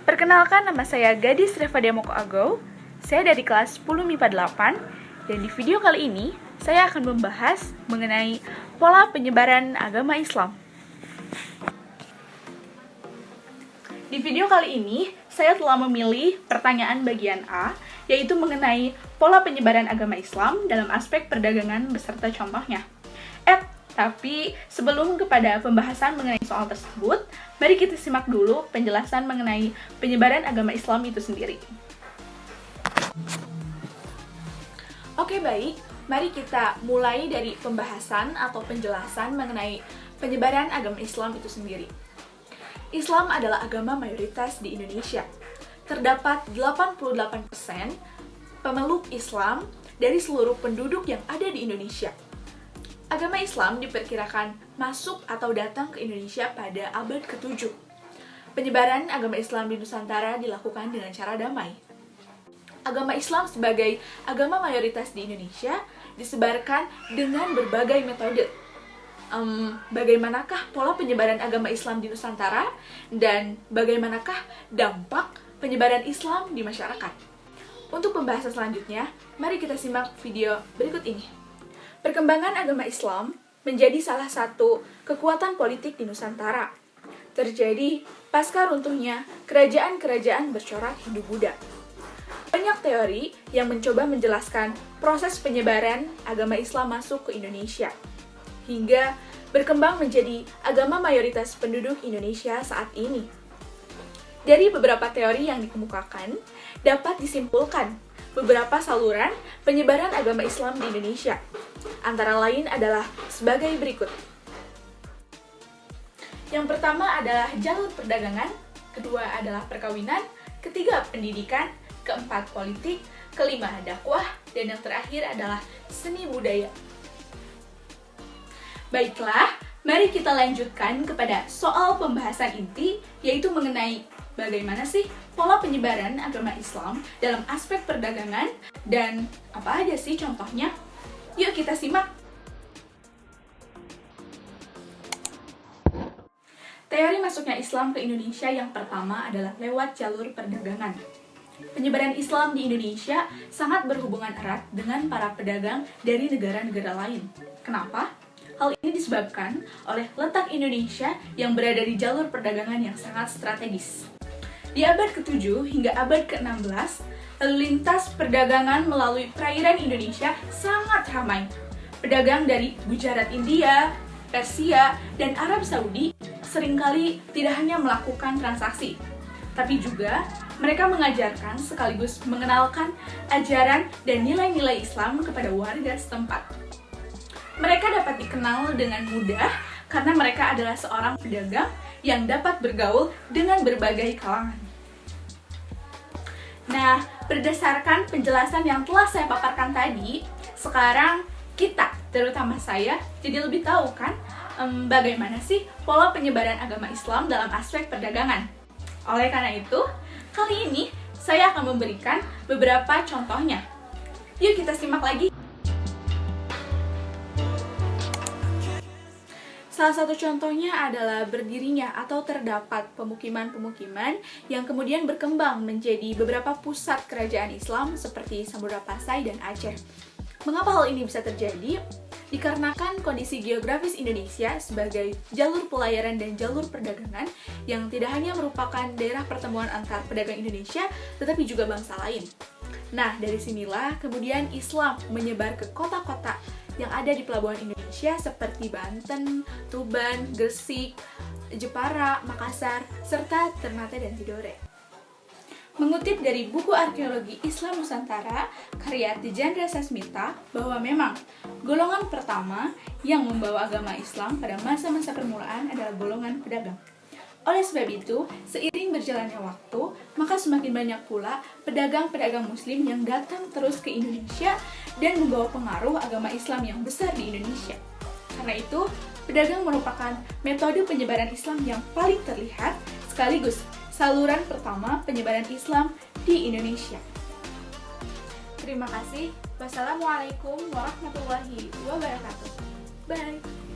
Perkenalkan, nama saya Gadis Reva Demoko Agow. Saya dari kelas 10 MIPA 8, dan di video kali ini saya akan membahas mengenai pola penyebaran agama Islam. Di video kali ini, saya telah memilih pertanyaan bagian A, yaitu mengenai pola penyebaran agama Islam dalam aspek perdagangan beserta contohnya. Tapi sebelum kepada pembahasan mengenai soal tersebut, mari kita simak dulu penjelasan mengenai penyebaran agama Islam itu sendiri. Oke, baik. Mari kita mulai dari pembahasan atau penjelasan mengenai penyebaran agama Islam itu sendiri. Islam adalah agama mayoritas di Indonesia. Terdapat 88% pemeluk Islam dari seluruh penduduk yang ada di Indonesia. Agama Islam diperkirakan masuk atau datang ke Indonesia pada abad ke-7. Penyebaran agama Islam di Nusantara dilakukan dengan cara damai. Agama Islam sebagai agama mayoritas di Indonesia disebarkan dengan berbagai metode. Bagaimanakah pola penyebaran agama Islam di Nusantara dan bagaimanakah dampak penyebaran Islam di masyarakat? Untuk pembahasan selanjutnya, mari kita simak video berikut ini. Perkembangan agama Islam menjadi salah satu kekuatan politik di Nusantara. Terjadi pasca runtuhnya kerajaan-kerajaan bercorak Hindu-Buddha. Banyak teori yang mencoba menjelaskan proses penyebaran agama Islam masuk ke Indonesia, hingga berkembang menjadi agama mayoritas penduduk Indonesia saat ini. Dari beberapa teori yang dikemukakan, dapat disimpulkan beberapa saluran penyebaran agama Islam di Indonesia. Antara lain adalah sebagai berikut. Yang pertama adalah jalur perdagangan, kedua adalah perkawinan, ketiga pendidikan, keempat politik, kelima dakwah, dan yang terakhir adalah seni budaya. Baiklah, mari kita lanjutkan kepada soal pembahasan inti, yaitu mengenai bagaimana sih pola penyebaran agama Islam dalam aspek perdagangan dan apa aja sih contohnya? Yuk kita simak. Teori masuknya Islam ke Indonesia yang pertama adalah lewat jalur perdagangan. Penyebaran Islam di Indonesia sangat berhubungan erat dengan para pedagang dari negara-negara lain. Kenapa? Hal ini disebabkan oleh letak Indonesia yang berada di jalur perdagangan yang sangat strategis. Di abad ke-7 hingga abad ke-16, lalu lintas perdagangan melalui perairan Indonesia sangat ramai. Pedagang dari Gujarat, India, Persia, dan Arab Saudi seringkali tidak hanya melakukan transaksi, tapi juga mereka mengajarkan sekaligus mengenalkan ajaran dan nilai-nilai Islam kepada warga setempat. Mereka dapat dikenal dengan mudah karena mereka adalah seorang pedagang yang dapat bergaul dengan berbagai kalangan. Nah, berdasarkan penjelasan yang telah saya paparkan tadi, sekarang kita, terutama saya, jadi lebih tahu kan bagaimana sih pola penyebaran agama Islam dalam aspek perdagangan. Oleh karena itu, kali ini saya akan memberikan beberapa contohnya. Yuk kita simak lagi. Salah satu contohnya adalah berdirinya atau terdapat pemukiman-pemukiman yang kemudian berkembang menjadi beberapa pusat kerajaan Islam seperti Samudra Pasai dan Aceh. Mengapa hal ini bisa terjadi? Dikarenakan kondisi geografis Indonesia sebagai jalur pelayaran dan jalur perdagangan yang tidak hanya merupakan daerah pertemuan antar pedagang Indonesia, tetapi juga bangsa lain. Nah, dari sinilah kemudian Islam menyebar ke kota-kota yang ada di pelabuhan Indonesia seperti Banten, Tuban, Gresik, Jepara, Makassar, serta Ternate dan Tidore. Mengutip dari buku arkeologi Islam Nusantara, karya Tejandra Sasmita, bahwa memang golongan pertama yang membawa agama Islam pada masa-masa permulaan adalah golongan pedagang. Oleh sebab itu, seiring berjalannya waktu, maka semakin banyak pula pedagang-pedagang muslim yang datang terus ke Indonesia dan membawa pengaruh agama Islam yang besar di Indonesia. Karena itu, pedagang merupakan metode penyebaran Islam yang paling terlihat, sekaligus saluran pertama penyebaran Islam di Indonesia. Terima kasih. Wassalamualaikum warahmatullahi wabarakatuh. Bye.